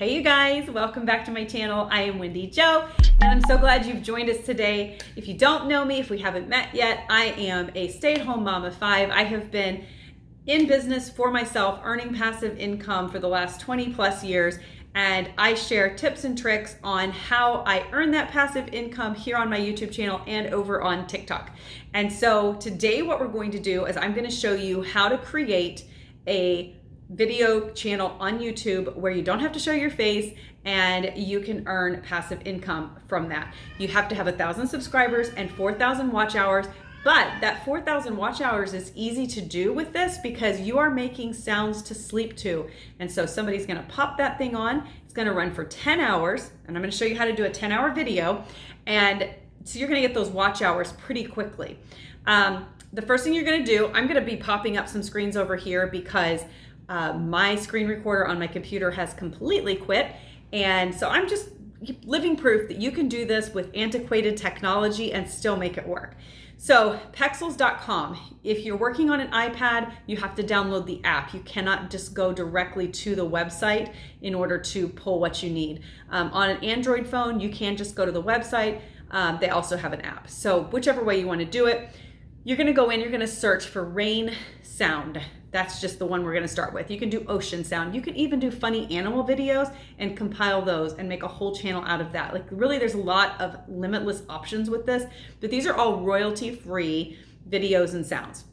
Hey you guys, welcome back to my channel. I am Wendy Jo, and I'm so glad you've joined us today. If you don't know me, if we haven't met yet, I am a stay-at-home mom of 5. I have been in business for myself, earning passive income for the last 20 plus years, and I share tips and tricks on how I earn that passive income here on my YouTube channel and over on TikTok. And so today what we're going to do is I'm going to show you how to create a video channel on YouTube where you don't have to show your face and you can earn passive income from that. You have to have 1,000 subscribers and 4,000 watch hours, but that 4,000 watch hours is easy to do with this because you are making sounds to sleep to. And so somebody's gonna pop that thing on, it's gonna run for 10 hours, and I'm gonna show you how to do a 10-hour video, and so you're gonna get those watch hours pretty quickly. The first thing you're gonna do, I'm gonna be popping up some screens over here because my screen recorder on my computer has completely quit. And so I'm just living proof that you can do this with antiquated technology and still make it work. So Pexels.com, if you're working on an iPad, you have to download the app. You cannot just go directly to the website in order to pull what you need. On an Android phone, you can just go to the website. They also have an app. So whichever way you want to do it, you're going to go in, you're going to search for rain sound. That's just the one we're going to start with. You can do ocean sound. You can even do funny animal videos and compile those and make a whole channel out of that. Like really, there's a lot of limitless options with this, but these are all royalty-free videos and sounds.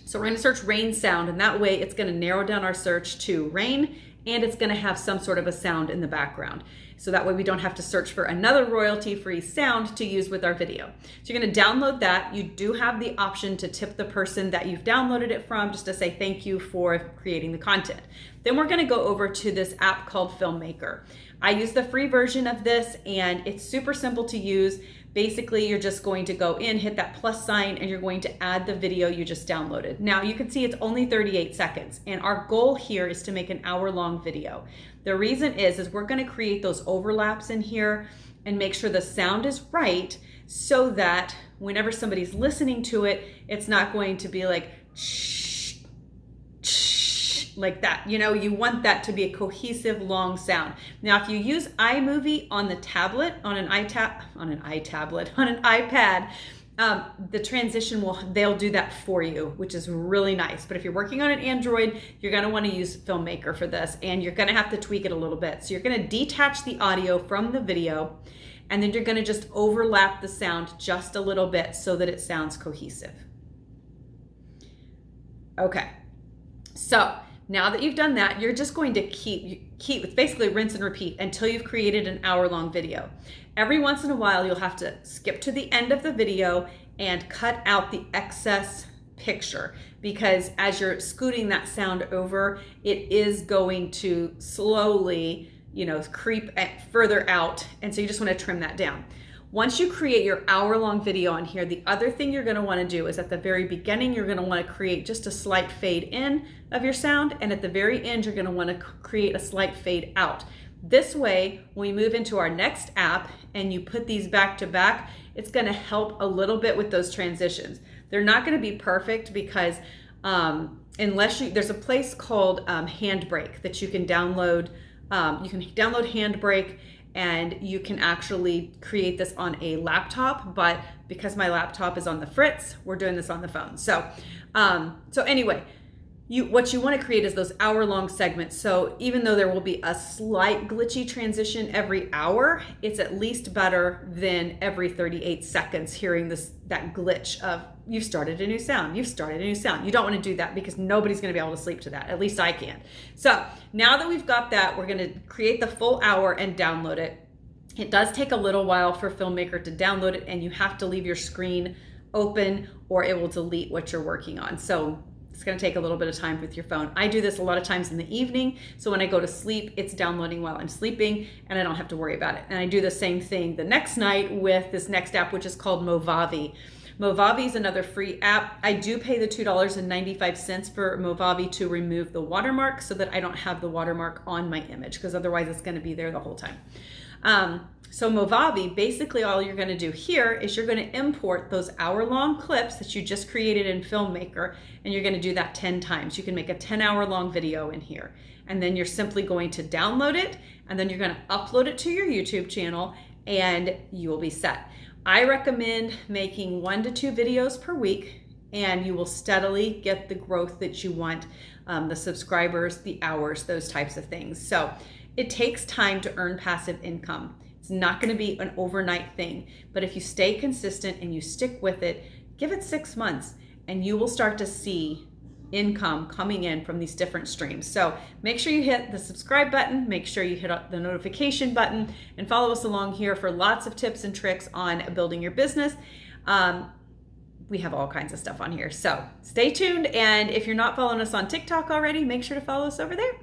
So we're going to search rain sound, and that way it's going to narrow down our search to rain, and it's going to have some sort of a sound in the background. So that way we don't have to search for another royalty-free sound to use with our video. So you're going to download that. You do have the option to tip the person that you've downloaded it from, just to say thank you for creating the content. Then we're going to go over to this app called Filmmaker. I use the free version of this, and it's super simple to use. Basically, you're just going to go in, hit that plus sign, and you're going to add the video you just downloaded. Now you can see it's only 38 seconds, and our goal here is to make an hour-long video. The reason is we're gonna create those overlaps in here and make sure the sound is right so that whenever somebody's listening to it, it's not going to be like shh, shh, like that. You know, you want that to be a cohesive, long sound. Now, if you use iMovie on the tablet, on an iPad, the transition they'll do that for you, which is really nice. But if you're working on an Android, you're going to want to use Filmmaker for this, and you're going to have to tweak it a little bit. So you're going to detach the audio from the video, and then you're going to just overlap the sound just a little bit so that it sounds cohesive. Okay, so now that you've done that, you're just going to keep it's basically rinse and repeat until you've created an hour-long video. Every once in a while, you'll have to skip to the end of the video and cut out the excess picture, because as you're scooting that sound over, it is going to slowly, creep further out. And so you just want to trim that down. Once you create your hour-long video on here, the other thing you're going to want to do is at the very beginning, you're going to want to create just a slight fade in of your sound. And at the very end, you're going to want to create a slight fade out. This way, when we move into our next app and you put these back to back, it's going to help a little bit with those transitions. They're not going to be perfect because there's a place called Handbrake that you can download. You can download Handbrake, and you can actually create this on a laptop, but because my laptop is on the fritz, we're doing this on the phone. So anyway, what you want to create is those hour-long segments. So even though there will be a slight glitchy transition every hour, it's at least better than every 38 seconds hearing that glitch of you've started a new sound, you've started a new sound. You don't want to do that because nobody's going to be able to sleep to that. At least I can't. So now that we've got that, we're going to create the full hour and download it. It does take a little while for Filmmaker to download it, and you have to leave your screen open or it will delete what you're working on. So it's going to take a little bit of time with your phone. I do this a lot of times in the evening. So when I go to sleep, it's downloading while I'm sleeping and I don't have to worry about it. And I do the same thing the next night with this next app, which is called Movavi. Movavi is another free app. I do pay the $2.95 for Movavi to remove the watermark so that I don't have the watermark on my image, because otherwise it's going to be there the whole time. So Movavi, basically all you're going to do here is you're going to import those hour-long clips that you just created in Filmmaker, and you're going to do that 10 times. You can make a 10-hour-long video in here, and then you're simply going to download it, and then you're going to upload it to your YouTube channel and you will be set. I recommend making 1 to 2 videos per week, and you will steadily get the growth that you want, the subscribers, the hours, those types of things. So it takes time to earn passive income. It's not going to be an overnight thing, but if you stay consistent and you stick with it, give it 6 months and you will start to see income coming in from these different streams. So make sure you hit the subscribe button, make sure you hit the notification button, and follow us along here for lots of tips and tricks on building your business. We have all kinds of stuff on here. So stay tuned. And if you're not following us on TikTok already, make sure to follow us over there.